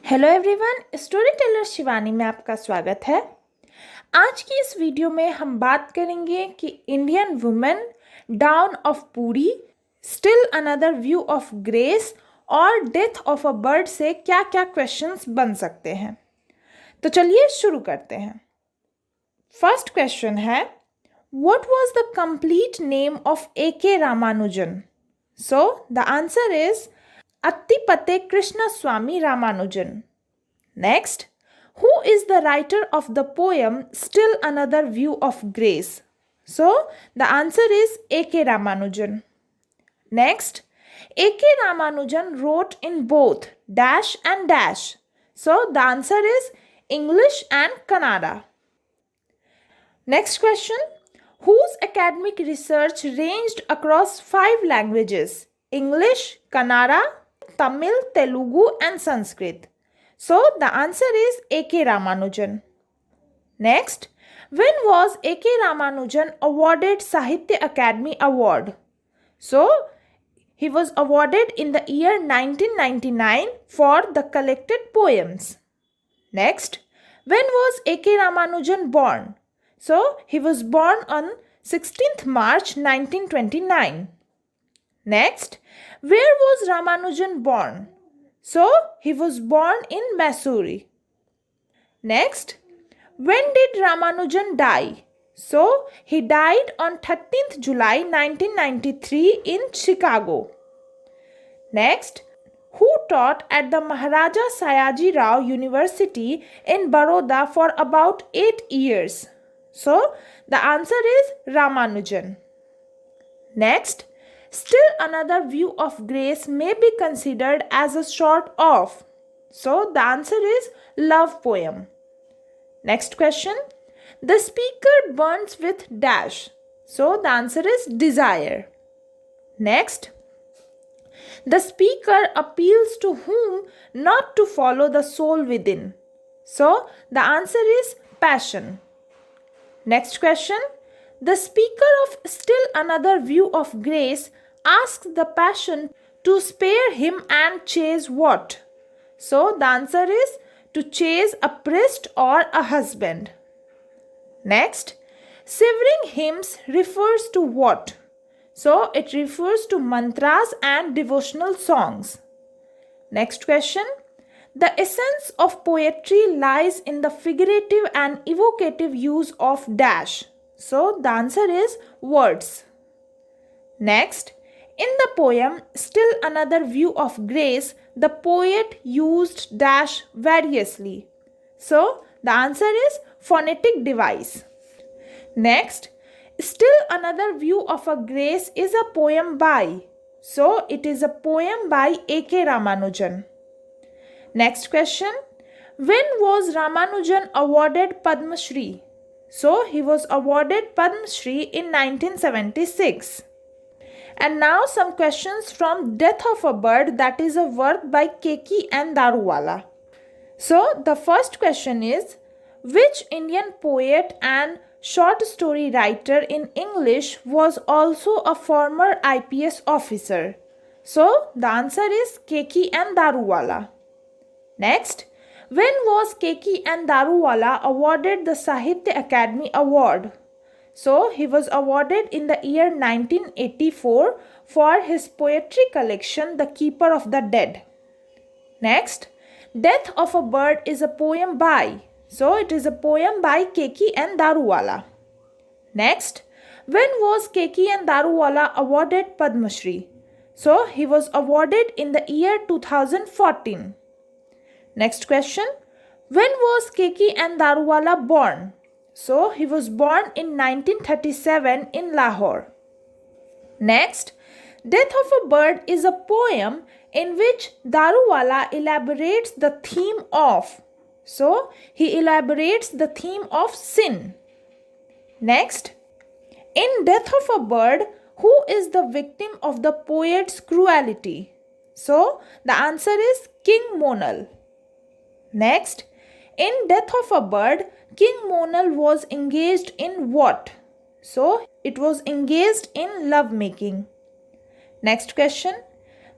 Hello everyone, story teller Shivani में आपका स्वागत है। आज की इस वीडियो में हम बात करेंगे कि इंडियन वुमेन, डाउन ऑफ पूरी, still another view of grace और डेथ ऑफ अ बर्ड से क्या क्या क्वेश्चंस बन सकते हैं। तो चलिए शुरू करते हैं। फर्स्ट क्वेश्चन है, what was the complete name of A K. Ramanujan? So the answer is Attipate Krishnaswamy Ramanujan. Next, who is the writer of the poem Still Another View of Grace? So, the answer is A.K. Ramanujan. Next, A.K. Ramanujan wrote in both dash and dash. So, the answer is English and Kannada. Next question, whose academic research ranged across 5 languages? English, Kannada, Tamil, Telugu and Sanskrit. So the answer is A.K. Ramanujan. Next, when was A.K. Ramanujan awarded Sahitya Academy Award? So he was awarded in the year 1999 for the collected poems. Next, when was A.K. Ramanujan born? So he was born on 16th March 1929. Next, where was Ramanujan born? So, he was born in Missouri. Next, when did Ramanujan die? So, he died on 13th July 1993 in Chicago. Next, who taught at the Maharaja Sayaji Rao University in Baroda for about 8 years? So, the answer is Ramanujan. Next, still another view of grace may be considered as a sort of. So the answer is love poem. Next question, the speaker burns with dash. So the answer is desire. Next, the speaker appeals to whom not to follow the soul within. So the answer is passion. Next question, the speaker of Still Another View of Grace asks the passion to spare him and chase what? So the answer is to chase a priest or a husband. Next, shivering hymns refers to what? So it refers to mantras and devotional songs. Next question, the essence of poetry lies in the figurative and evocative use of dash. So the answer is words. Next, in the poem Still Another View of Grace, the poet used dash variously. So the answer is phonetic device. Next, Still Another View of a Grace is a poem by. So it is a poem by A.K. Ramanujan. Next question, when was Ramanujan awarded Padma Shri? So he was awarded Padma Shri in 1976. And now some questions from Death of a Bird, that is a work by Keki and Daruwala. So the first question is, which Indian poet and short story writer in English was also a former IPS officer? So the answer is Keki and Daruwala. Next, when was Keki and Daruwala awarded the Sahitya Academy Award? So he was awarded in the year 1984 for his poetry collection The Keeper of the Dead. Next, Death of a Bird is a poem by. So it is a poem by Keki and Daruwala. Next, when was Keki and Daruwala awarded Padma Shri? So he was awarded in the year 2014. Next question, when was Keki and Daruwala born? So he was born in 1937 in Lahore. Next, Death of a Bird is a poem in which Daruwala elaborates the theme of. So he elaborates the theme of sin. Next, in Death of a Bird, who is the victim of the poet's cruelty? So the answer is King Monal. Next, in Death of a Bird, King Monal was engaged in what? So it was engaged in lovemaking. Next question,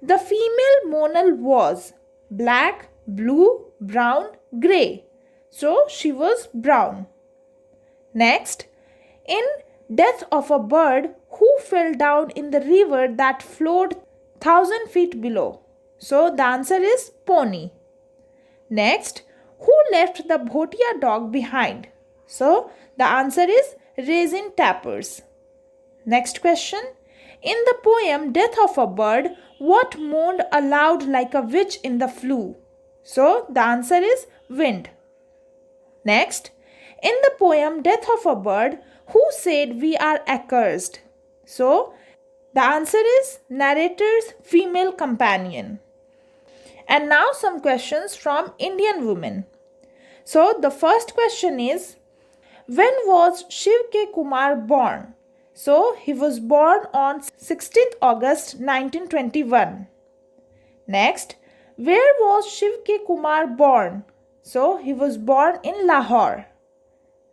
the female Monal was black, blue, brown, grey. So she was brown. Next, in Death of a Bird, who fell down in the river that flowed 1,000 feet below? So the answer is Pony. Next, who left the Bhotia dog behind? So the answer is Raisin Tappers. Next question. In the poem Death of a Bird, what moaned aloud like a witch in the flue? So the answer is wind. Next, in the poem Death of a Bird, who said we are accursed? So the answer is narrator's female companion. And now some questions from Indian women. So the first question is, when was Shiv K. Kumar born? So he was born on 16th August 1921. Next, where was Shiv K. Kumar born? So he was born in Lahore.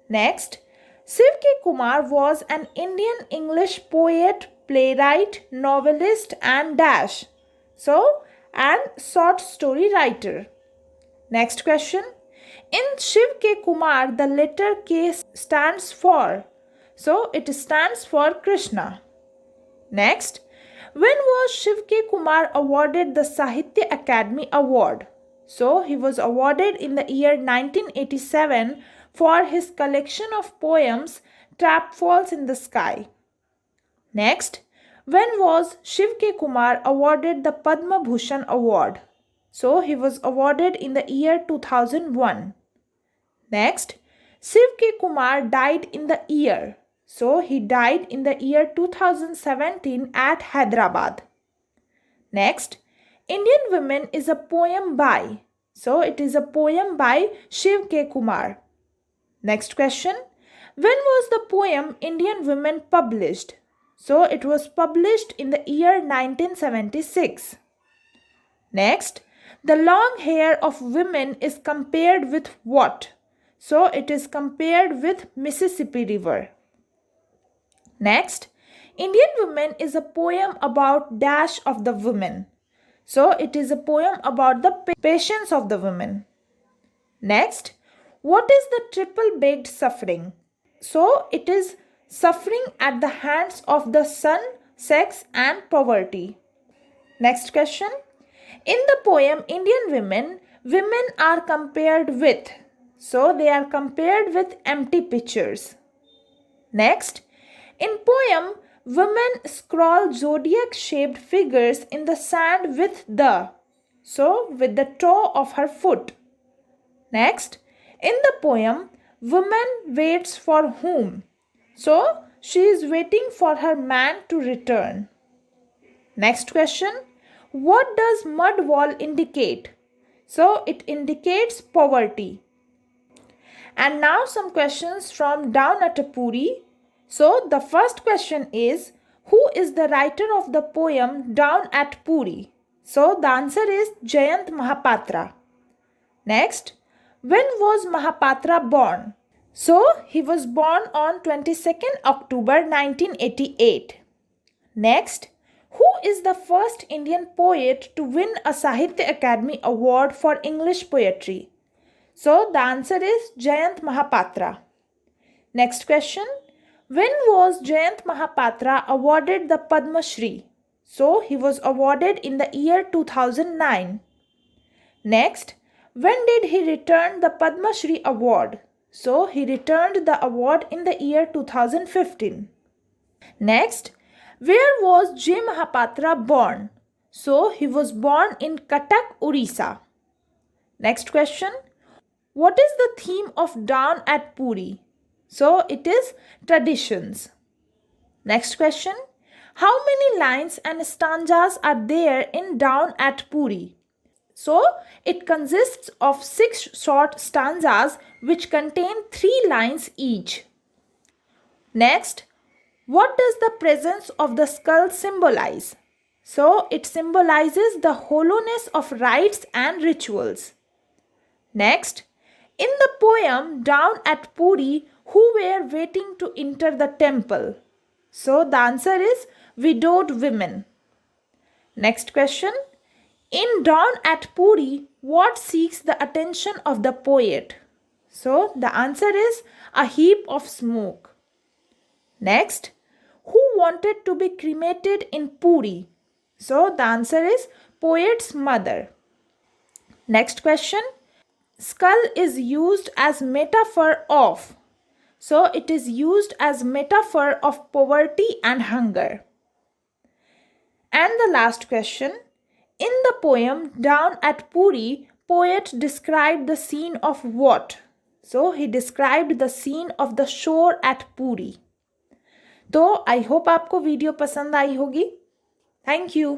Next, Shiv K. Kumar was an Indian English poet, playwright, novelist and and short story writer. Next question. In Shiv K. Kumar, the letter K stands for. So it stands for Krishna. Next, when was Shiv K. Kumar awarded the Sahitya Academy Award? So he was awarded in the year 1987 for his collection of poems Trap Falls in the Sky. Next, when was Shiv K. Kumar awarded the Padma Bhushan Award? So he was awarded in the year 2001. Next, Shiv K. Kumar died in the year. So he died in the year 2017 at Hyderabad. Next, Indian Women is a poem by. So it is a poem by Shiv K. Kumar. Next question. When was the poem Indian Women published? So it was published in the year 1976. Next, the long hair of women is compared with what? So it is compared with Mississippi River. Next, Indian Women is a poem about dash of the women. So it is a poem about the patience of the women. Next, what is the triple baked suffering? So it is suffering at the hands of the sun, sex and poverty. Next question. In the poem Indian Women, women are compared with. So they are compared with empty pitchers. Next, in poem, women scrawl zodiac-shaped figures in the sand with the toe of her foot. Next, in the poem, woman waits for whom? So she is waiting for her man to return. Next question, what does mud wall indicate? So it indicates poverty. And now some questions from down at Puri. So the first question is, who is the writer of the poem Down at Puri? So the answer is Jayant Mahapatra. Next, when was Mahapatra born? So he was born on 22nd October 1988. Next, who is the first Indian poet to win a Sahitya Academy Award for English poetry? So the answer is Jayant Mahapatra. Next question. When was Jayant Mahapatra awarded the Padma Shri? So he was awarded in the year 2009. Next, when did he return the Padma Shri award? So he returned the award in the year 2015. Next, where was J. Mahapatra born? So he was born in Cuttack, Orissa. Next question. What is the theme of Down at Puri? So it is traditions. Next question. How many lines and stanzas are there in Down at Puri? So it consists of 6 short stanzas which contain 3 lines each. Next, what does the presence of the skull symbolize? So it symbolizes the hollowness of rites and rituals. Next, in the poem Down at Puri, who were waiting to enter the temple? So the answer is widowed women. Next question. In Dawn at Puri, what seeks the attention of the poet? So the answer is a heap of smoke. Next, who wanted to be cremated in Puri? So the answer is poet's mother. Next question, skull is used as metaphor of. So it is used as metaphor of poverty and hunger. And the last question, in the poem Down at Puri, poet described the scene of what? So he described the scene of the shore at Puri. तो I hope आपको video पसंद आई होगी. Thank you.